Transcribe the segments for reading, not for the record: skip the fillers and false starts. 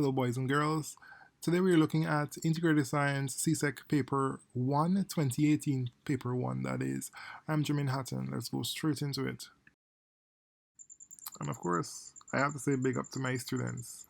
Hello boys and girls. Today we are looking at Integrated Science CSEC Paper 1, 2018, Paper 1 that is. I'm Jamain Hatton. Let's go straight into it. And of course, I have to say big up to my students.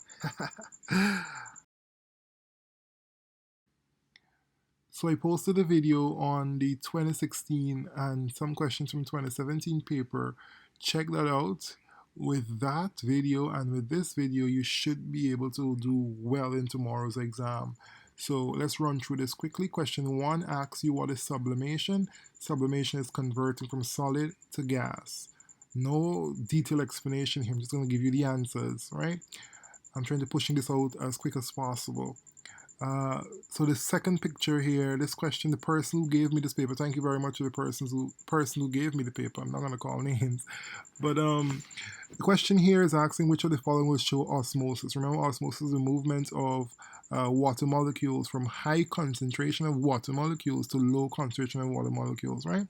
So I posted a video on the 2016 and some questions from 2017 paper. Check that out. With that video and with this video, you should be able to do well in tomorrow's exam. So let's run through this quickly. Question 1 asks you what is sublimation. Sublimation is converting from solid to gas. No detailed explanation here. I'm just going to give you the answers, right? I'm trying to pushing this out as quick as possible. So the second picture here, this question, the person who gave me this paper, thank you very much to the person who gave me the paper. I'm not going to call names. But the question here is asking which of the following will show osmosis. Remember, osmosis is the movement of water molecules from high concentration of water molecules to low concentration of water molecules, right?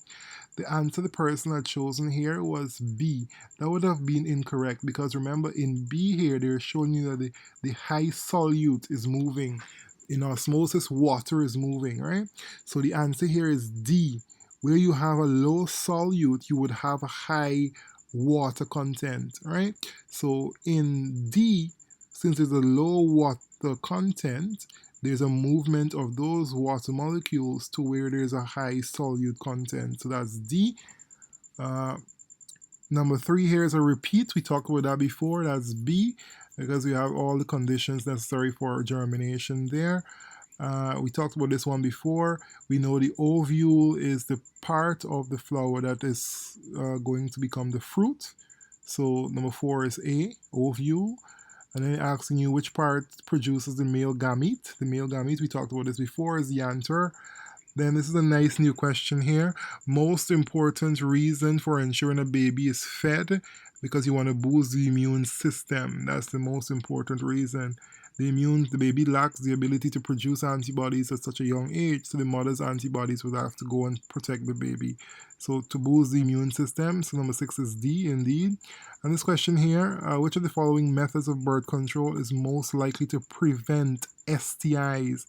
The answer the person had chosen here was B. That would have been incorrect because remember in B here, they're showing you that the high solute is moving. In osmosis, water is moving, right? So the answer here is D. Where you have a low solute, you would have a high water content, right? So in D, since there's a low water content, there's a movement of those water molecules to where there's a high solute content. So that's D. Number 3 here is a repeat. We talked about that before. That's B, because we have all the conditions necessary for germination there. We talked about this one before. We know the ovule is the part of the flower that is going to become the fruit. So number 4 is A, ovule. And then asking you which part produces the male gamete. The male gamete, we talked about this before, is the anther. Then this is a nice new question here. Most important reason for ensuring a baby is fed because you want to boost the immune system. That's the most important reason. The baby lacks the ability to produce antibodies at such a young age, so the mother's antibodies would have to go and protect the baby. So to boost the immune system, so number 6 is D indeed. And this question here, which of the following methods of birth control is most likely to prevent STIs?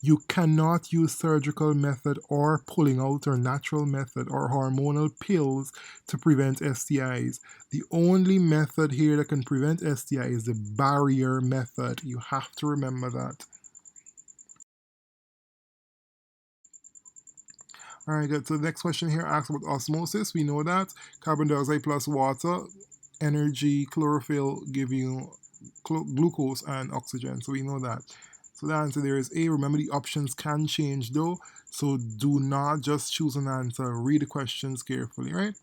You cannot use surgical method or pulling out or natural method or hormonal pills to prevent STIs. The only method here that can prevent STI is the barrier method. You have to remember that. All right, good. So the next question here asks about osmosis. We know that carbon dioxide plus water, energy, chlorophyll give you glucose and oxygen. So we know that. So the answer there is A. Remember the options can change though, so do not just choose an answer. Read the questions carefully, right?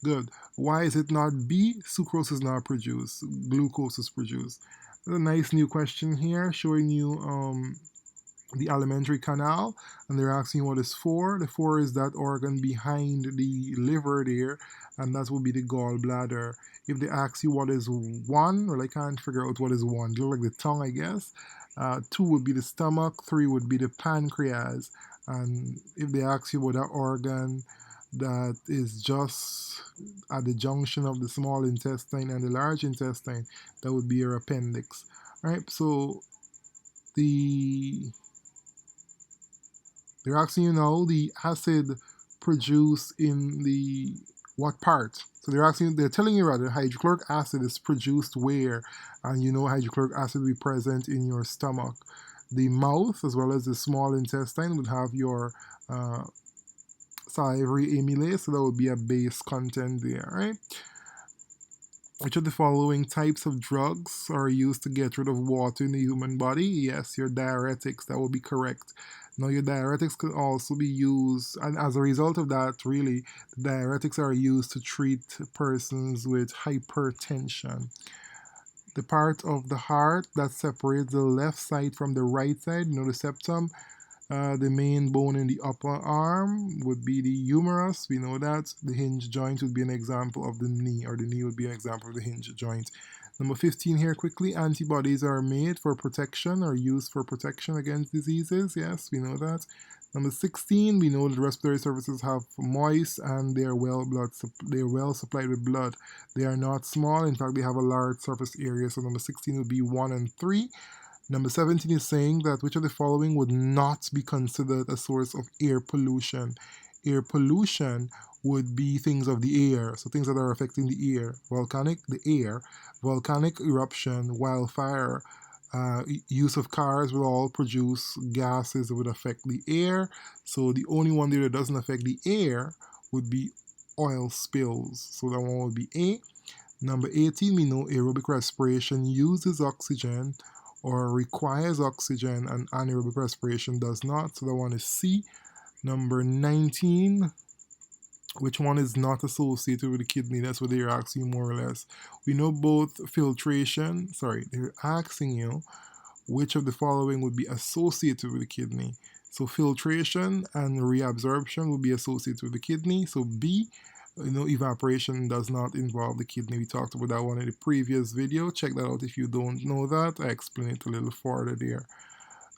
Good. Why is it not B? Sucrose is not produced. Glucose is produced. A nice new question here showing you the alimentary canal, and they're asking what is 4. The 4 is that organ behind the liver there, and that will be the gallbladder. If they ask you what is 1, well, I can't figure out what is 1. It looks like the tongue, I guess. 2 would be the stomach, 3 would be the pancreas, and if they ask you what that organ that is just at the junction of the small intestine and the large intestine, that would be your appendix. All right, so they're asking you now the acid produced in the what part? So they're telling you rather hydrochloric acid is produced where, and you know hydrochloric acid will be present in your stomach. The mouth as well as the small intestine would have your salivary amylase, so that would be a base content there, right? Which of the following types of drugs are used to get rid of water in the human body? Yes, your diuretics, that would be correct. Now, your diuretics can also be used, and as a result of that, really, the diuretics are used to treat persons with hypertension. The part of the heart that separates the left side from the right side, you know, the septum, the main bone in the upper arm would be the humerus. We know that. The hinge joint would be an example of the knee, or the knee would be an example of the hinge joint. Number 15 here quickly. Antibodies are made for protection or used for protection against diseases. Yes, we know that. Number 16, we know that respiratory surfaces have moist and they are well supplied with blood. They are not small. In fact, they have a large surface area. So number 16 would be 1 and 3. Number 17 is saying that which of the following would not be considered a source of air pollution? Air pollution would be things of the air, so things that are affecting the air. Volcanic eruption, wildfire, use of cars will all produce gases that would affect the air. So the only one there that doesn't affect the air would be oil spills. So that one would be A. Number 18, we know aerobic respiration uses oxygen or requires oxygen, and anaerobic respiration does not. So that one is C. Number 19, which one is not associated with the kidney? That's what they're asking you more or less. We know both filtration, they're asking you which of the following would be associated with the kidney. So filtration and reabsorption would be associated with the kidney. So B, evaporation does not involve the kidney. We talked about that one in the previous video. Check that out if you don't know that. I explain it a little further there.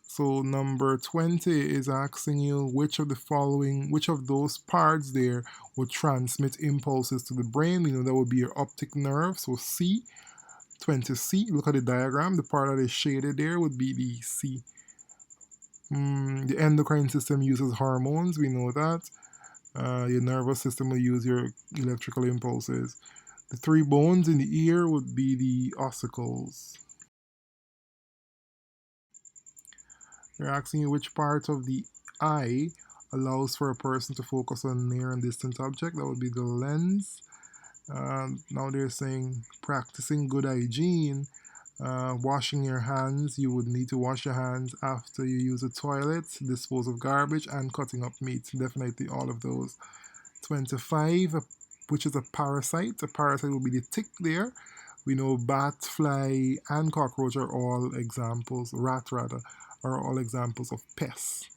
So number 20 is asking you which of those parts there would transmit impulses to the brain. We know that would be your optic nerve. So C. 20C, look at the diagram. The part that is shaded there would be the C. The endocrine system uses hormones. We know that. Your nervous system will use your electrical impulses. The three bones in the ear would be the ossicles. They're asking you which part of the eye allows for a person to focus on near and distant object. That would be the lens. Now they're saying practicing good hygiene. Washing your hands, you would need to wash your hands after you use the toilet, dispose of garbage, and cutting up meat. Definitely all of those. 25, which is a parasite. A parasite will be the tick there. We know bat, fly, and cockroach are all examples, rat rather, are all examples of pests.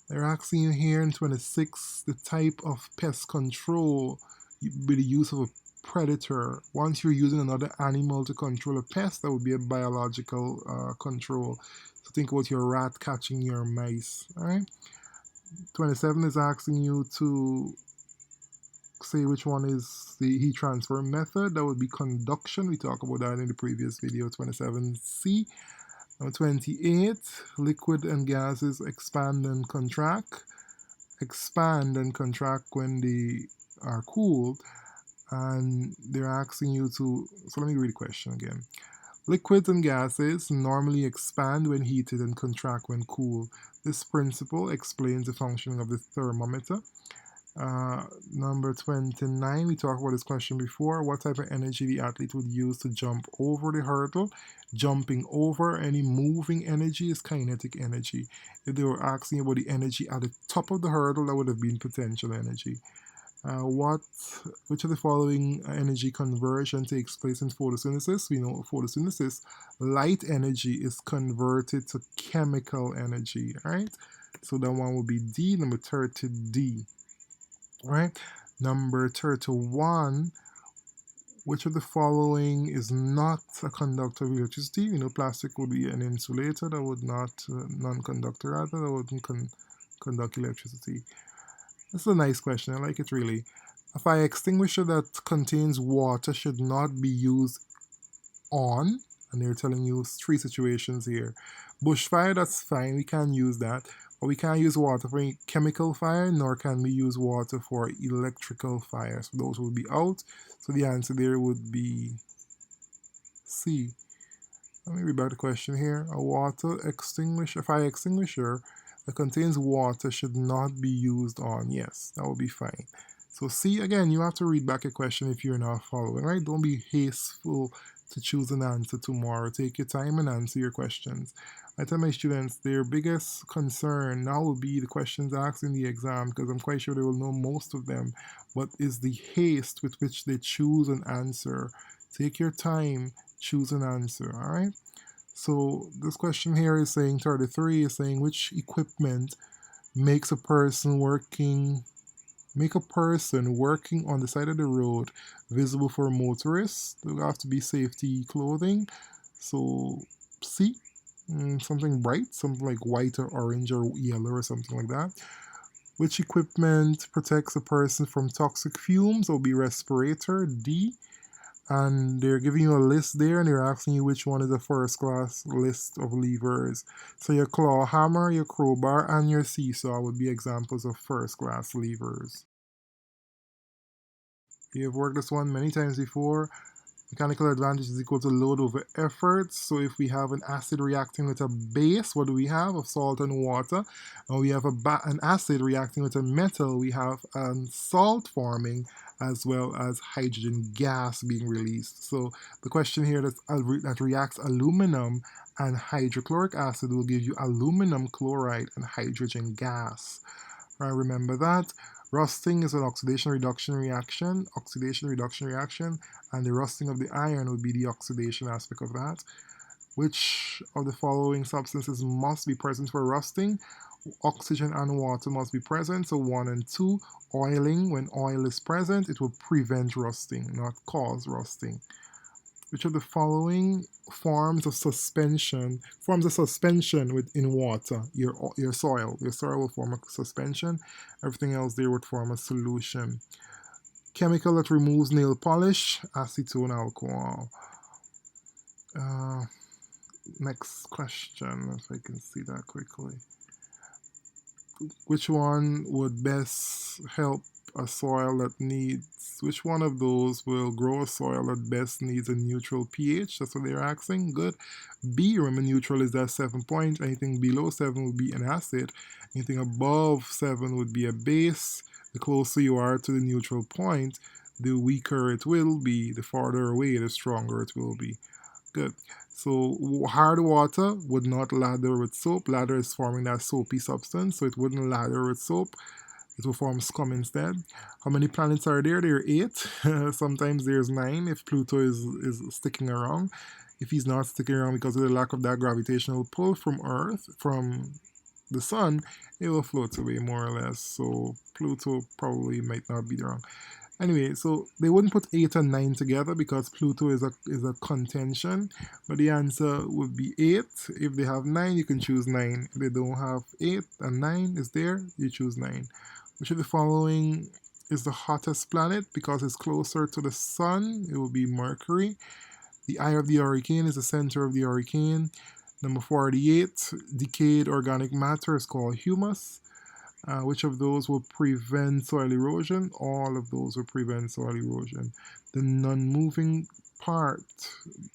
They're asking you here in 26 the type of pest control with the use of a predator. Once you're using another animal to control a pest, that would be a biological control. So think about your rat catching your mice. All right. 27 is asking you to say which one is the heat transfer method. That would be conduction. We talked about that in the previous video. 27C. Number 28, liquid and gases expand and contract. Expand and contract when they are cooled. And they're asking you to, so let me read the question again. Liquids and gases normally expand when heated and contract when cool. This principle explains the functioning of the thermometer. Number 29, we talked about this question before. What type of energy the athlete would use to jump over the hurdle? Jumping over any moving energy is kinetic energy. If they were asking about the energy at the top of the hurdle, that would have been potential energy. Which of the following energy conversion takes place in photosynthesis? We know photosynthesis, light energy is converted to chemical energy, right? So that one will be D, number 30D, right? Number 31, which of the following is not a conductor of electricity? You know, plastic would be an insulator, that would not, non-conductor rather, that wouldn't conduct electricity. This is a nice question. I like it really. A fire extinguisher that contains water should not be used on, and they're telling you three situations here. Bushfire, that's fine. We can use that. But we can't use water for any chemical fire, nor can we use water for electrical fire. So those will be out. So the answer there would be C. Let me read back the question here. A fire extinguisher that contains water should not be used on. Yes, that would be fine. So C, again, you have to read back a question if you're not following, right? Don't be hasteful to choose an answer tomorrow. Take your time and answer your questions. I tell my students their biggest concern now will be the questions asked in the exam, because I'm quite sure they will know most of them, but is the haste with which they choose an answer. Take your time, choose an answer, all right? So this question here is saying, 33 is saying, which equipment makes a person working on the side of the road visible for motorists? There will have to be safety clothing. So C, something bright, something like white or orange or yellow or something like that. Which equipment protects a person from toxic fumes? Will be respirator. D. and they're giving you a list there, and they're asking you which one is a first class list of levers. So your claw hammer, your crowbar, and your seesaw would be examples of first class levers. You've worked this one many times before. Mechanical advantage is equal to load over effort. So if we have an acid reacting with a base, what do we have? Of salt and water. And we have an acid reacting with a metal, we have salt forming as well as hydrogen gas being released. So the question here that reacts aluminum and hydrochloric acid will give you aluminum chloride and hydrogen gas. Remember that. Rusting is an oxidation reduction reaction, and the rusting of the iron would be the oxidation aspect of that. Which of the following substances must be present for rusting? Oxygen and water must be present, so 1 and 2. Oiling, when oil is present, it will prevent rusting, not cause rusting. Which of the following forms of suspension within water? Your soil will form a suspension. Everything else there would form a solution. Chemical that removes nail polish, acetone alcohol. Next question, if I can see that quickly. Which one would best help a soil that needs, which one of those will grow a soil that best needs a neutral pH? That's what they're asking. Good. B, remember neutral is that 7 point. Anything below 7 would be an acid. Anything above 7 would be a base. The closer you are to the neutral point, the weaker it will be. The farther away, the stronger it will be. Good. So hard water would not lather with soap. Lather is forming that soapy substance, so it wouldn't lather with soap. It will form scum instead. How many planets are there? There are 8. Sometimes there's 9 if Pluto is sticking around. If he's not sticking around because of the lack of that gravitational pull from the sun, it will float away more or less. So Pluto probably might not be there. Anyway, so they wouldn't put 8 and 9 together because Pluto is a contention, but the answer would be 8. If they have 9, you can choose 9. If they don't have 8 and 9 is there, you choose 9. Which of the following is the hottest planet? Because it's closer to the sun, it will be Mercury. The eye of the hurricane is the center of the hurricane. Number 48, decayed organic matter is called humus. Which of those will prevent soil erosion? All of those will prevent soil erosion. The non-moving part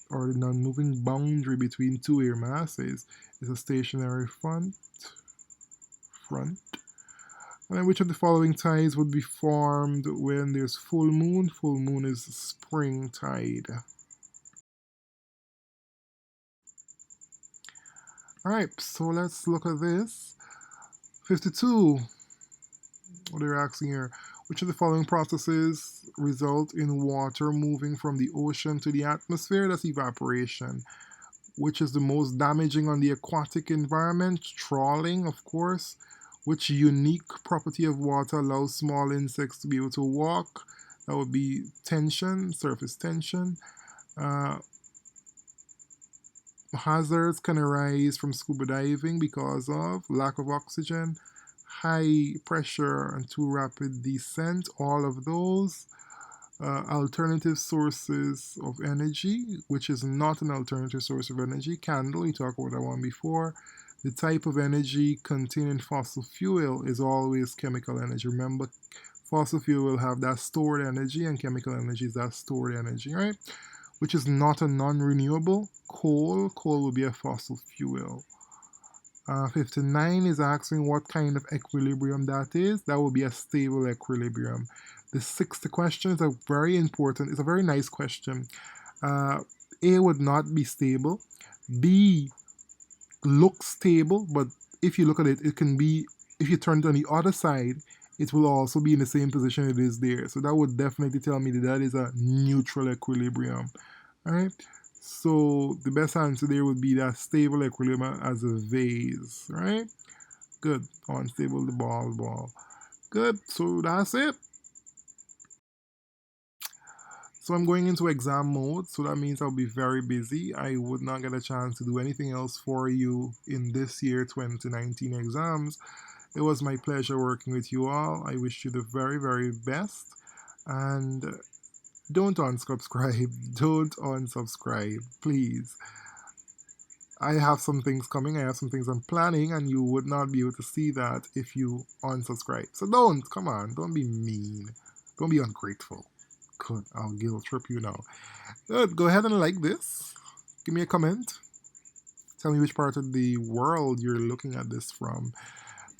or the non-moving boundary between two air masses is a stationary front. And then which of the following tides would be formed when there's full moon? Full moon is spring tide. Alright, so let's look at this. 52. What they're asking here. Which of the following processes result in water moving from the ocean to the atmosphere? That's evaporation. Which is the most damaging on the aquatic environment? Trawling, of course. Which unique property of water allows small insects to be able to walk? That would be tension, surface tension. Hazards can arise from scuba diving because of lack of oxygen, high pressure, and too rapid descent. All of those. Alternative sources of energy, which is not an alternative source of energy. Candle, we talked about that one before. The type of energy contained in fossil fuel is always chemical energy. Remember, fossil fuel will have that stored energy, and chemical energy is that stored energy, right? Which is not a non-renewable. Coal will be a fossil fuel. 59 is asking what kind of equilibrium that is. That will be a stable equilibrium. The 60th question is a very important, it's a very nice question. A would not be stable. B looks stable, but if you look at it, it can be, if you turn it on the other side, it will also be in the same position it is there. So that would definitely tell me that that is a neutral equilibrium. Alright, so the best answer there would be that stable equilibrium as a vase, right? Good. Unstable, the ball. Good. So that's it. So I'm going into exam mode, so that means I'll be very busy. I would not get a chance to do anything else for you in this year 2019 exams. It was my pleasure working with you all. I wish you the very, very best. And don't unsubscribe. Don't unsubscribe, please. I have some things coming, I have some things I'm planning, and you would not be able to see that if you unsubscribe. So don't, come on, don't be mean. Don't be ungrateful. Good, I'll guilt trip you now. Good, go ahead and like this. Give me a comment. Tell me which part of the world you're looking at this from.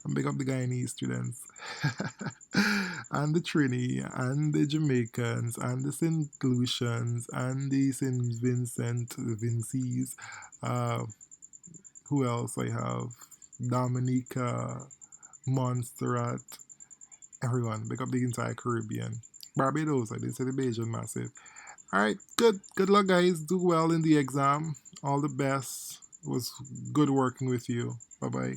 And big up the Guyanese students. And the Trini, and the Jamaicans, and the St. Lucians, and the St. Vincent, the Vincies. Uh, who else I have? Dominica, Montserrat, everyone. Big up the entire Caribbean. Barbados, I did say the Bajan massive. Alright, good. Good luck, guys. Do well in the exam. All the best. It was good working with you. Bye bye.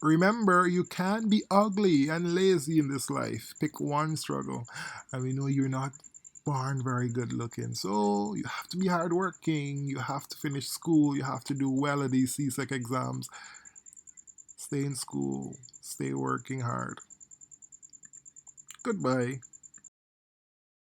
Remember, you can't be ugly and lazy in this life. Pick one struggle. And we know you're not born very good looking. So you have to be hardworking. You have to finish school. You have to do well at these CSEC exams. Stay in school. Stay working hard. Goodbye.